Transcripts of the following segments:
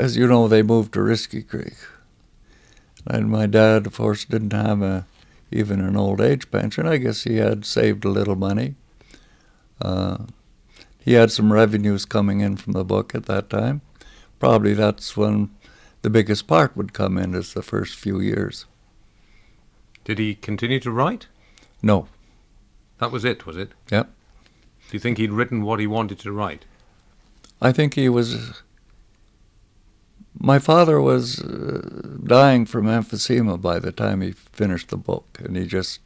as you know, they moved to Risky Creek. And my dad, of course, didn't have even an old age pension. I guess he had saved a little money. He had some revenues coming in from the book at that time. Probably that's when the biggest part would come in, is the first few years. Did he continue to write? No. That was it, was it? Yep. Do you think he'd written what he wanted to write? I think he was... My father was dying from emphysema by the time he finished the book, and he just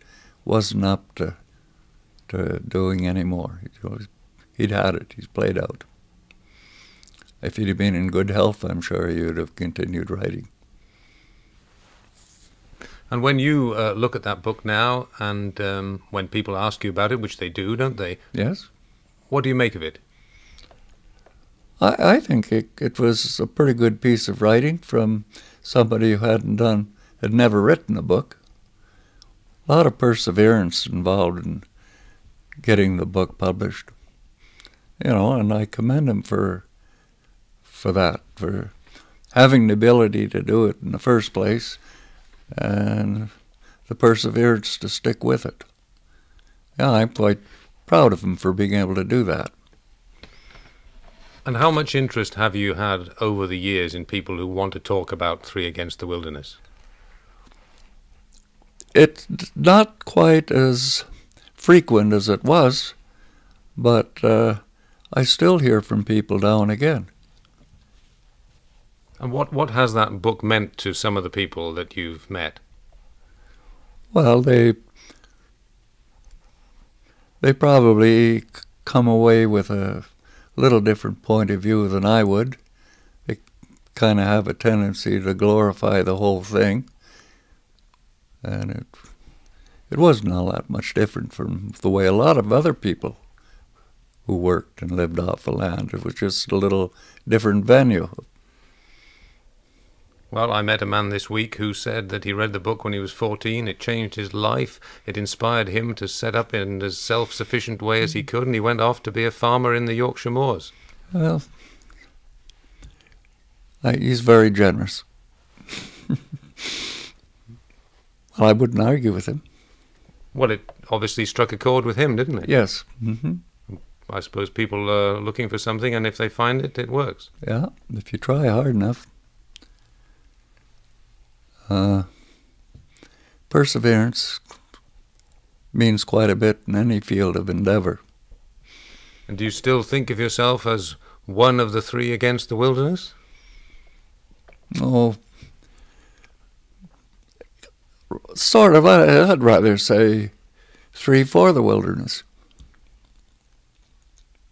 wasn't up to doing any more. He'd had it. He's played out. If he'd have been in good health, I'm sure he would have continued writing. And when you look at that book now, and when people ask you about it, which they do, don't they? Yes. What do you make of it? I think it was a pretty good piece of writing from somebody who had never written a book. A lot of perseverance involved in getting the book published. And I commend him for that, for having the ability to do it in the first place, and the perseverance to stick with it. Yeah, I'm quite proud of him for being able to do that. And how much interest have you had over the years in people who want to talk about Three Against the Wilderness? It's not quite as frequent as it was, but I still hear from people now and again. And what has that book meant to some of the people that you've met? Well, they probably come away with a little different point of view than I would. They kind of have a tendency to glorify the whole thing, and it wasn't all that much different from the way a lot of other people who worked and lived off the land. It was just a little different venue. Well, I met a man this week who said that he read the book when he was 14. It changed his life. It inspired him to set up in as self-sufficient way as he could, and he went off to be a farmer in the Yorkshire Moors. Well, he's very generous. Well, I wouldn't argue with him. Well, it obviously struck a chord with him, didn't it? Yes. Mm-hmm. I suppose people are looking for something, and if they find it, it works. Yeah, if you try hard enough. Perseverance means quite a bit in any field of endeavor. And do you still think of yourself as one of the Three Against the Wilderness? Oh, sort of. I'd rather say three for the wilderness.